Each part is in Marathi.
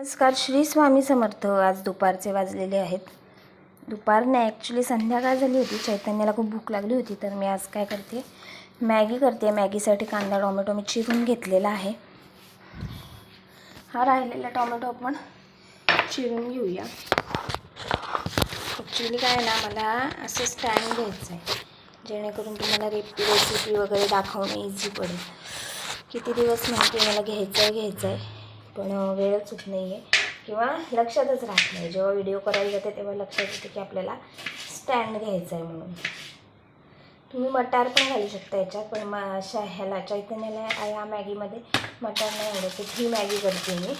नमस्कार, श्री स्वामी समर्थ. आज दुपारचे वाजलेले आहेत. दुपार नाही, ॲक्च्युली संध्याकाळ झाली होती. चैतन्याला खूप भूक लागली होती, तर मी आज काय करते, मॅगी करते. मॅगीसाठी कांदा टोमॅटो मी चिरून घेतलेला आहे. हा राहिलेला टोमॅटो आपण चिरून घेऊया. ॲक्च्युली काय ना, मला असं स्टँड घ्यायचं आहे, जेणेकरून तुम्हाला रेसिपी वगैरे दाखवणं इझी पडेल. किती दिवस म्हणते मला घ्यायचं आहे, पण वेळच होत नाही आहे किंवा लक्षातच राहत नाही. जेव्हा व्हिडिओ करायला जाते तेव्हा लक्षात येते की आपल्याला स्टँड घ्यायचं आहे म्हणून. तुम्ही मटार पण घालू शकता याच्यात, पण ह्याला चैतन्याला या मॅगीमध्ये मटार नाही आवडत. ही मॅगी करते मी.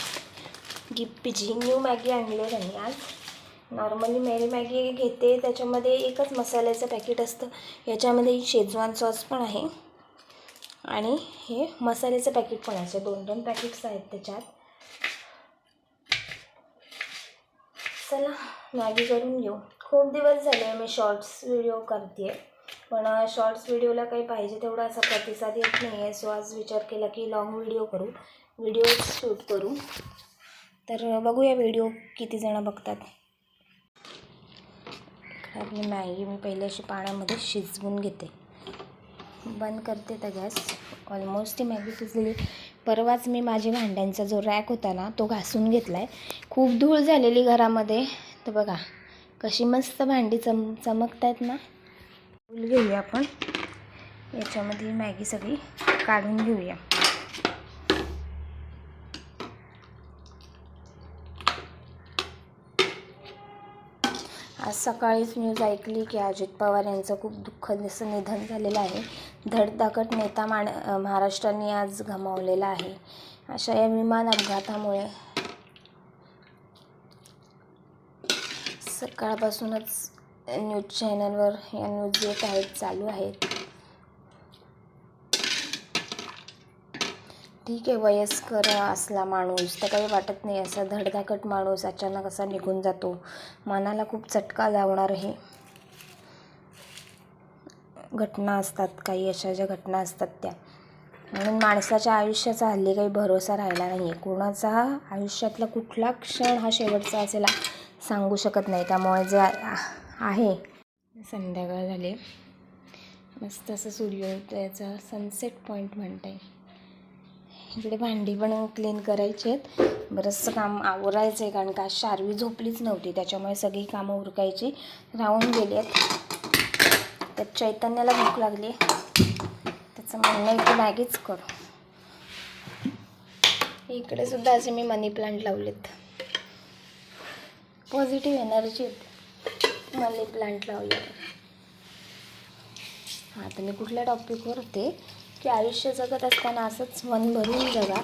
गिप्पीची न्यू मॅगी आणली आहे त्यांनी आज. नॉर्मली मेरी मॅगी घेते, त्याच्यामध्ये एकच मसाल्याचं पॅकेट असतं. याच्यामध्ये शेजवान सॉस पण आहे आणि हे मसाल्याचं पॅकेट पण आहे. 2 पॅकेट्स आहेत त्याच्यात. चला मॅगी करून घेऊ. खूप दिवस झाले मी शॉर्ट्स व्हिडिओ करते आहे, पण शॉर्ट्स व्हिडिओला काही पाहिजे तेवढा असा प्रतिसाद येत नाही आहे. सो आज विचार केला की लॉंग व्हिडिओ शूट करू. तर बघूया व्हिडिओ किती जण बघतात. आपली मॅगी मी पहिले अशी पाण्यामध्ये शिजवून घेते. बंद करते तर गॅस. ऑलमोस्ट ती मॅगी शिजलेली. परवाच मी माझी भांड्यांचा जो रॅक होता ना, तो घासून घेतला आहे. खूप धूळ झालेली घरामध्ये. तर बघा कशी मस्त भांडी चमकत आहेत ना. धूळ घेऊया आपण. याच्यामध्ये मॅगी सगळी काढून घेऊया. आज सकाळीच न्यूज ऐकली की अजित पवार यांचं खूप दुःखद असं निधन झालेलं आहे. धडधाकट नेता महाराष्ट्राने आज गमावलेला आहे. अशा या विमान अपघातामुळे सकाळपासूनच न्यूज चॅनलवर या न्यूज येत आहेत, चालू आहेत. ठीक आहे, वयस्कर असला माणूस तर काही वाटत नाही. असा धडधाकट माणूस अचानक असा निघून जातो, मनाला खूप चटका लावणार हे घटना असतात. काही अशा ज्या घटना असतात त्या. म्हणून माणसाच्या आयुष्याचा हल्ली काही भरोसा राहिला नाही आहे. कोणाचा आयुष्यातला कुठला क्षण हा शेवटचा असेल सांगू शकत नाही. त्यामुळे जे आहे, संध्याकाळ झाली, मस्त असं सूर्योदयाचा सनसेट पॉईंट म्हणता येईल. इकडे भांडी पण क्लीन करायची आहेत. बरंचसं काम आवरायचं आहे, कारण का शार्वी झोपलीच नव्हती, त्याच्यामुळे सगळी कामं उरकायची राहून गेली आहेत. त्यात चैतन्याला भूक लागली, त्याचं म्हणणं आहे की मॅगीच कर. इकडे सुद्धा असे मी मनी प्लांट लावलेत. पॉझिटिव्ह एनर्जी मनी प्लांट लावले. हां, तर मी कुठल्या टॉपिकवर होते की आयुष्य जगत असताना असंच मन भरून जगा.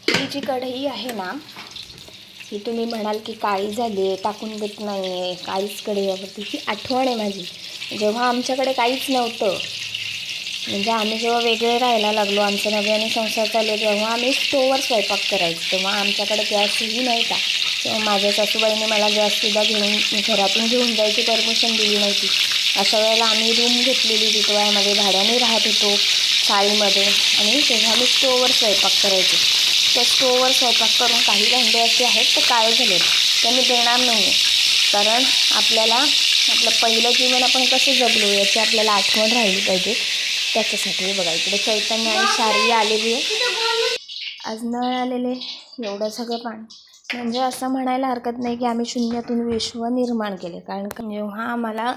ही जी कढई आहे ना, ही तुम्ही म्हणाल की काळी झाली आहे, टाकून देत नाही आहे, काळीच कढई वापरते. ही आठवण आहे माझी. जेव्हा आमच्याकडे काहीच नव्हतं, म्हणजे आम्ही जेव्हा वेगळे राहायला लागलो, आमचं नव्याने संसार चालू, तेव्हा आम्ही स्टोववर स्वयंपाक करायचो. तेव्हा आमच्याकडे गॅसही नव्हता. तेव्हा माझ्या सासूबाईंनी मला गॅससुद्धा घरातून घेऊन जायची परमिशन दिली नव्हती. अशा वेळेला आम्ही रूम घेतलेली टिटवाळ्यामध्ये, भाड्याने राहत होतो चाळीमध्ये, आणि तेव्हा मी स्टोववर स्वयंपाक करायचे. त्या स्टोववर स्वयंपाक करून काही भांडे असे आहेत तर काळे झालेत, ते मी देणार नाही आहे. कारण आपल्याला आपलं पहिलं जीवन आपण कसं जगलो याची आपल्याला आठवण राहिली पाहिजे. त्याच्यासाठी बघा, इकडे चैतन्य आणि शार्वी आलेली आहे. आज नळ आलेले, एवढं सगळं पाणी. म्हणजे असं म्हणायला हरकत नाही की आम्ही शून्यातून विश्व निर्माण केले. कारण जेव्हा आम्हाला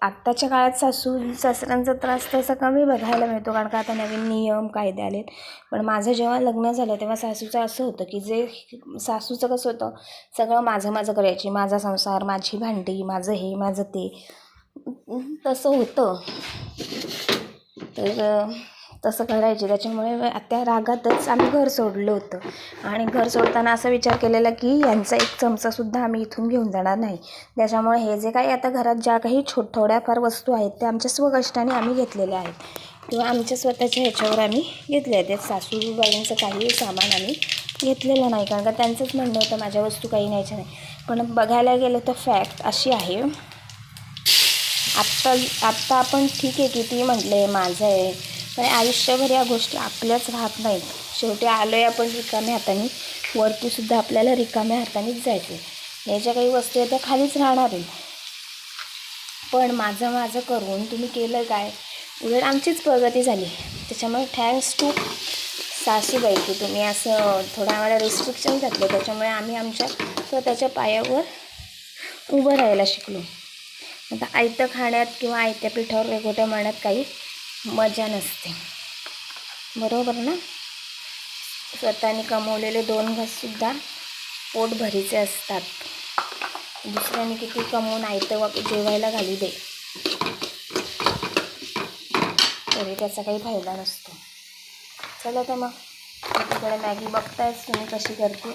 आत्ताच्या काळात सासऱ्यांचा त्रास तसा कमी बघायला मिळतो, कारण का आता नवीन नियम कायदे आलेत. पण माझं जेव्हा लग्न झालं तेव्हा सासूचं असं होतं की सासूचं कसं होतं, सगळं माझं करायची. माझा संसार, माझी भांडी, माझं हे माझं ते, तसं होतं. तर तसं करायचे. त्याच्यामुळे त्या रागातच आम्ही घर सोडलं होतं. आणि घर सोडताना असा विचार केलेला की यांचा एक चमचासुद्धा आम्ही इथून घेऊन जाणार नाही. त्याच्यामुळे हे जे काही आता घरात ज्या काही थोड्याफार वस्तू आहेत त्या आमच्या स्वकष्टाने आम्ही घेतलेल्या आहेत, किंवा आमच्या स्वतःच्या ह्याच्यावर आम्ही घेतले आहेत. त्यात सासूबाईंचं काही सामान आम्ही घेतलेलं नाही, कारण का त्यांचंच म्हणणं होतं माझ्या वस्तू काही न्यायच्या नाही. पण बघायला गेलं तर फॅक्ट अशी आहे, आत्ता आपण ठीक आहे किती म्हटलं आहे माझं आहे, पण आयुष्यभर या गोष्टी आपल्याच राहत नाहीत. शेवटी आलो आहे आपण रिकाम्या हाताने, वरतीसुद्धा आपल्याला रिकाम्या हातानेच जायचं आहे. या ज्या काही वस्तू आहेत त्या खालीच राहणार आहे. पण माझं करून तुम्ही केलं काय, उलट आमचीच प्रगती झाली. त्याच्यामुळे थँक्स टू सासूबाई की तुम्ही असं थोडं आम्हाला रिस्ट्रिक्शन घातलं, त्याच्यामुळे आम्ही आमच्या स्वतःच्या पायावर उभं राहायला शिकलो. आता आयतं खाण्यात किंवा आयत्या पिठावर वेगवेगळ्या मळण्यात काही मजा नसते, बरोबर ना. स्वतःने कमवलेले 2 घाससुद्धा पोट भरीचे असतात. दुसऱ्याने किती कमवून आयतं जेवायला घालू दे तरी त्याचा काही फायदा नसतो. चला तर मग, तिकडे मॅगी बघतायच तुम्ही कशी करते.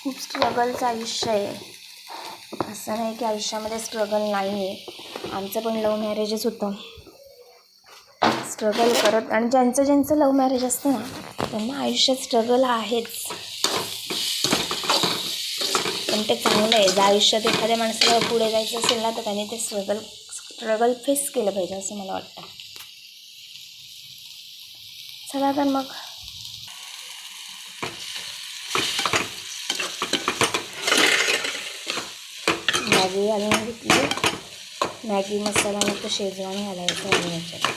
खूप स्ट्रगलचं आयुष्य आहे, असं नाही की आयुष्यामध्ये स्ट्रगल नाही आहे. आमचं पण लव्ह मॅरेजच होतं. स्ट्रगल करत, आणि ज्यांचं लव्ह मॅरेज असतं ना त्यांना आयुष्यात स्ट्रगल आहेच, पण ते चांगलं आहे. जर आयुष्यात एखाद्या माणसाला पुढे जायचं असेल ना तर त्याने ते स्ट्रगल फेस केलं पाहिजे असं मला वाटतं. चला तर मग, मॅगी घालून घेतली. मॅगी मसाला मग शेजवान घालायचं आणि याच्यात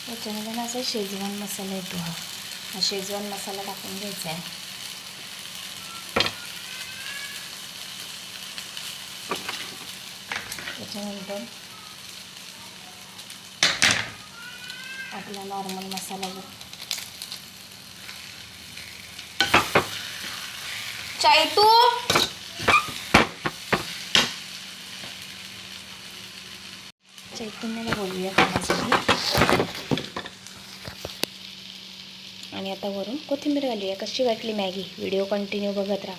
त्याच्यामध्ये ना असं शेजवान मसाला येतो. हा शेजवान मसाला टाकून घ्यायचा आहे. त्याच्यानंतर आपला नॉर्मल मसाला चायतू चैतन्याला बोलूया खाण्यासाठी. आणि आता वरून कोथिंबीर घालूया. कशी वाटली मॅगी, व्हिडिओ कंटिन्यू बघत राहा.